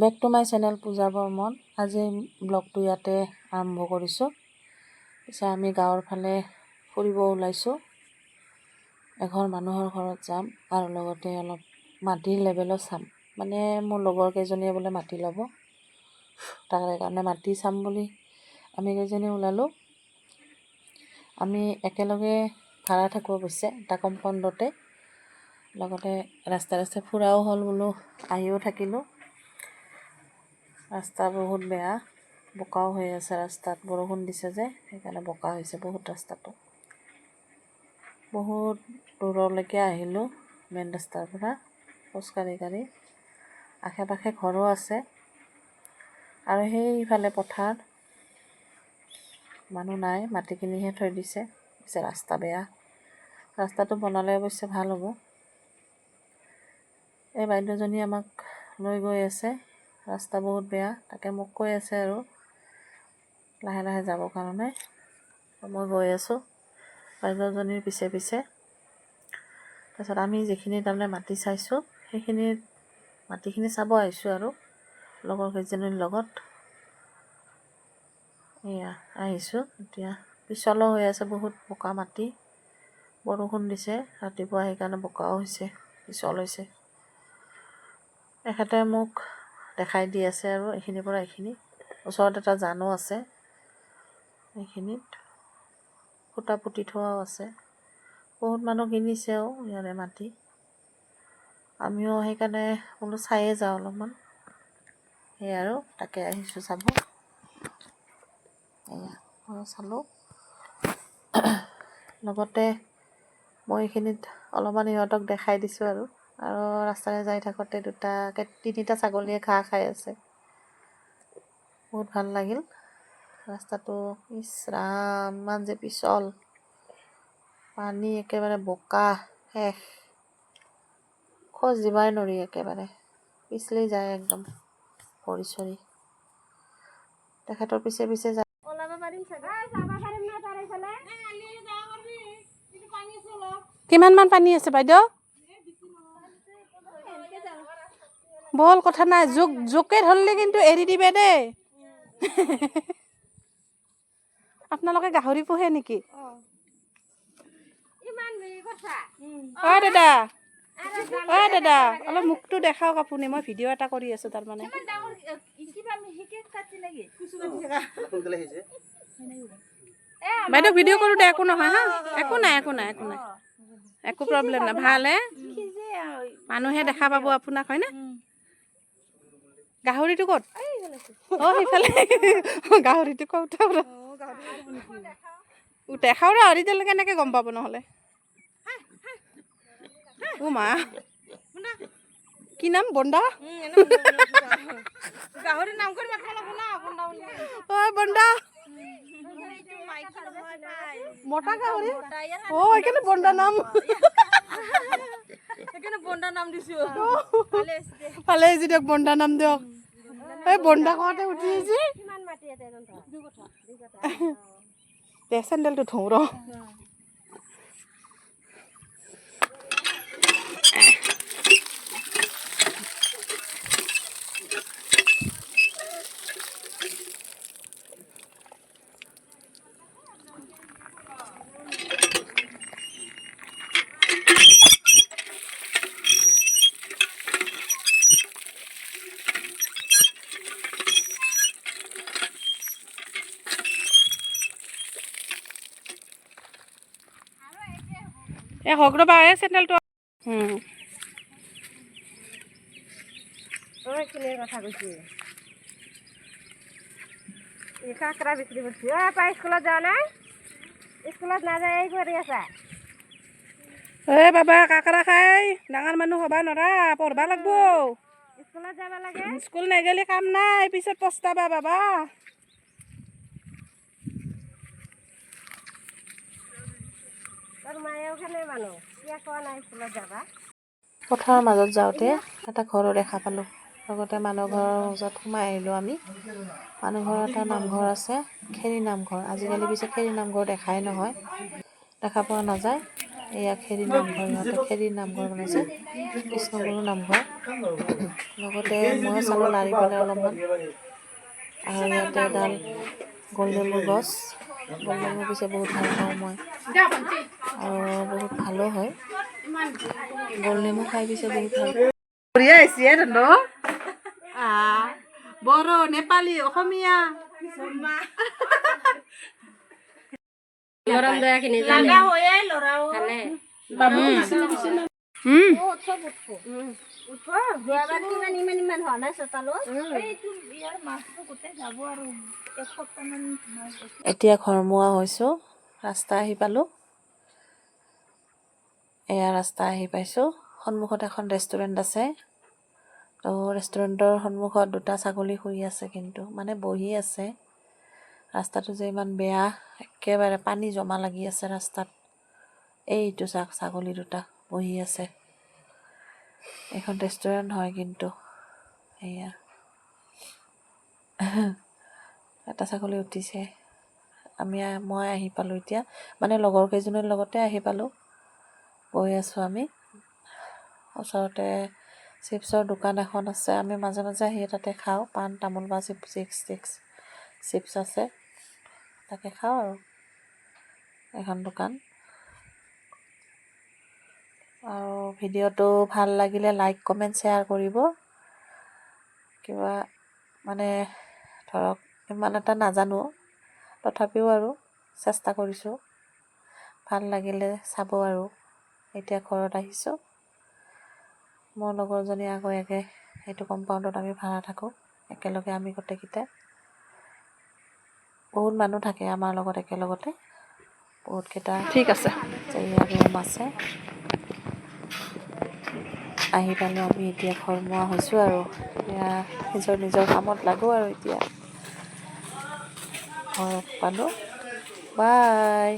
Back to my channel পূজা বৰ্মন। আজি ব্লগটো ইয়াতে আৰম্ভ কৰিছোঁ। পিছে আমি গাঁৱৰ ফালে ফুৰিব ওলাইছোঁ। এঘৰ মানুহৰ ঘৰত যাম আৰু লগতে অলপ মাটিৰ লেভেলো চাম। মানে মোৰ লগৰ কেইজনীয়ে বোলে মাটি ল'ব, তাৰ কাৰণে মাটি চাম বুলি আমি কেইজনী ওলালোঁ। আমি একেলগে ভাড়া থাকোঁ অৱশ্যে এটা কম্পাউণ্ডতে। লগতে ৰাস্তাই ৰাস্তাই ফুৰাও হ'ল বোলো, আহিও থাকিলোঁ। ৰাস্তা বহুত বেয়া, বোকাও হৈ আছে ৰাস্তাত, বৰষুণ দিছে যে সেইকাৰণে বোকা হৈছে বহুত ৰাস্তাটো। বহুত দূৰলৈকে আহিলোঁ মেইন ৰাস্তাৰ পৰা খোজকাঢ়ি। আশে পাশে ঘৰো আছে আৰু সেইফালে পথাৰ, মানুহ নাই, মাটিখিনিহে থৈ দিছে। পিছে ৰাস্তা বেয়া, ৰাস্তাটো বনালে অৱশ্যে ভাল হ'ব। এই বাইদেউজনী আমাক লৈ গৈ আছে, ৰাস্তা বহুত বেয়া, তাকে মোক কৈ আছে আৰু লাহে লাহে যাবৰ কাৰণে। মই গৈ আছোঁ বাইদেউজনীৰ পিছে পিছে। তাৰপিছত আমি যিখিনি তাৰমানে মাটি চাইছোঁ সেইখিনিত মাটিখিনি চাব আহিছোঁ আৰু লগৰ কেইজনীৰ লগত। এয়া আহিছোঁ এতিয়া, পিছলো হৈ আছে বহুত বোকা মাটি, বৰষুণ দিছে ৰাতিপুৱা সেইকাৰণে বোকাও হৈছে, পিছল হৈছে। এখেতে মোক দেখাই দি আছে আৰু এইখিনিৰ পৰা এইখিনি। ওচৰত এটা জানো আছে, এইখিনিত খুঁটা পুতি থোৱাও আছে। বহুত মানুহ কিনিছেও ইয়াৰে মাটি। আমিও সেইকাৰণে বোলো চায়ে যাওঁ অলপমান, সেই আৰু তাকে আহিছোঁ চাব। এয়া চালোঁ। লগতে মই এইখিনিত অলপমান ইহঁতক দেখাই দিছোঁ আৰু ৰাস্তাৰে যাই থাকোঁতে তিনিটা ছাগলীয়ে ঘাঁহ খাই আছে, বহুত ভাল লাগিল ৰাস্তাটো। ইছ ৰাম, ইমান যে পিছল, পানী একেবাৰে বোকা শেষ, খোজ দিবই নোৱাৰি, একেবাৰে পিছলি যায় একদম ভৰি চৰি। তেখেতৰ পিছে পিছে যায়। কিমান মান পানী আছে বাইদেউ? বল, কথা নাই, জোকে ধৰিলে কিন্তু এৰি দিবে দেই। আপোনালোকে গাহৰি পোহে নেকি? দাদা দাদা অলপ মুখটো দেখাওক আপুনি, মই ভিডিঅ' এটা কৰি আছোঁ তাৰমানে। বাইদেউ ভিডিঅ' কৰোঁ দে, একো নহয় হা, একো নাই একো প্ৰব্লেম নাই, ভাল হে, মানুহে দেখা পাব আপোনাক, হয়নে? গাহৰিটো ক'ত? সেইফালে গাহৰিটো ক'ত দেখাও ৰ, তেতিয়ালৈকে কেনেকৈ গম পাব নহ'লে। মা কি নাম? বন্দা? গাহৰি নাম কৰি বন্দা, মতা গাহৰি, সেইকাৰণে বন্দা নাম, বন্দা নাম দিছোঁ। ভালে হৈছে দিয়ক, বন্দা নাম দিয়ক। এই বন্দা কওঁতে উঠি আহিছে দে, চেণ্ডেলটো ধুওঁ ৰ। হওক ৰ'বা, চেণ্ডেলটো কথা কৈছে। কাকৰা বিক্ৰী কৰিছোঁ। পাই স্কুলত যোৱা নাই? স্কুলত নাযায়, এই কৰি আছা? বাবা, কাকৰা খাই ডাঙৰ মানুহ হ'বা নৰা, পঢ়বা লাগব। স্কুলত যাব লাগে। স্কুল নগ'লে কাম নাই, পিছত পস্তাবা বাবা। পথাৰৰ মাজত যাওঁতে এটা ঘৰো দেখা পালোঁ, লগতে মানুহ ঘৰৰ মাজত সোমাই আহিলোঁ আমি। মানুহ ঘৰৰ এটা নামঘৰ আছে, খেৰী নামঘৰ। আজিকালি পিছে খেৰী নামঘৰ দেখাই নহয়, দেখা পোৱা নাযায়। এয়া খেৰী নামঘৰ, ইহঁতে খেৰীৰ নামঘৰ বনাইছে, কৃষ্ণগুৰু নামঘৰ। লগতে মই চালোঁ লাৰি পেলাই অলপমান। আৰু ইয়াতে এডাল গোলনেমুৰ গছ, গোলনেমু পিছে বহুত ভাল পাওঁ মই, আৰু বহুত ভালো হয়। গোলনেমু খাই পিছে বহুত ভাল পাওঁ। বড়ো, নেপালী, অসমীয়া এতিয়া ঘৰমুৱা হৈছোঁ, ৰাস্তা আহি পালোঁ। এয়া ৰাস্তা আহি পাইছোঁ। সন্মুখত এখন ৰেষ্টুৰেণ্ট আছে। তো ৰেষ্টুৰেণ্টৰ সন্মুখত দুটা ছাগলী শুই আছে, কিন্তু মানে বহি আছে। ৰাস্তাটো যে ইমান বেয়া, একেবাৰে পানী জমা লাগি আছে ৰাস্তাত। এইটো ছাগলী দুটা বহি আছে। এইখন ৰেষ্টুৰেণ্ট হয় কিন্তু এয়া এটা ছাগলী উঠিছে। মই আহি পালোঁ এতিয়া, মানে লগৰ কেইজনীৰ লগতে আহি পালোঁ। গৈ আছোঁ আমি। ওচৰতে চিপছৰ দোকান এখন আছে, আমি মাজে মাজে আহি তাতে খাওঁ। পাণ তামোল বা চিপছ আছে, তাকে খাওঁ আৰু। এখন দোকান। আৰু ভিডিঅ'টো ভাল লাগিলে লাইক কমেণ্ট শ্বেয়াৰ কৰিব। কিবা মানে ধৰক ইমান এটা নাজানো, তথাপিও আৰু চেষ্টা কৰিছোঁ। ভাল লাগিলে চাব আৰু। এতিয়া ঘৰত আহিছোঁ। মোৰ লগৰজনী আগতীয়াকৈ সেইটো কম্পাউণ্ডত আমি ভাড়া থাকোঁ, একেলগে আমি গোটেইকেইটা। বহুত মানুহ থাকে আমাৰ লগত একেলগতে, বহুতকেইটা ঠিক আছে ৰুম আছে। আহি পালোঁ আমি এতিয়া ঘৰমুৱা হৈছোঁ আৰু। এতিয়া নিজৰ কামত লাগোঁ আৰু এতিয়া ঘৰত পালোঁ। বাই।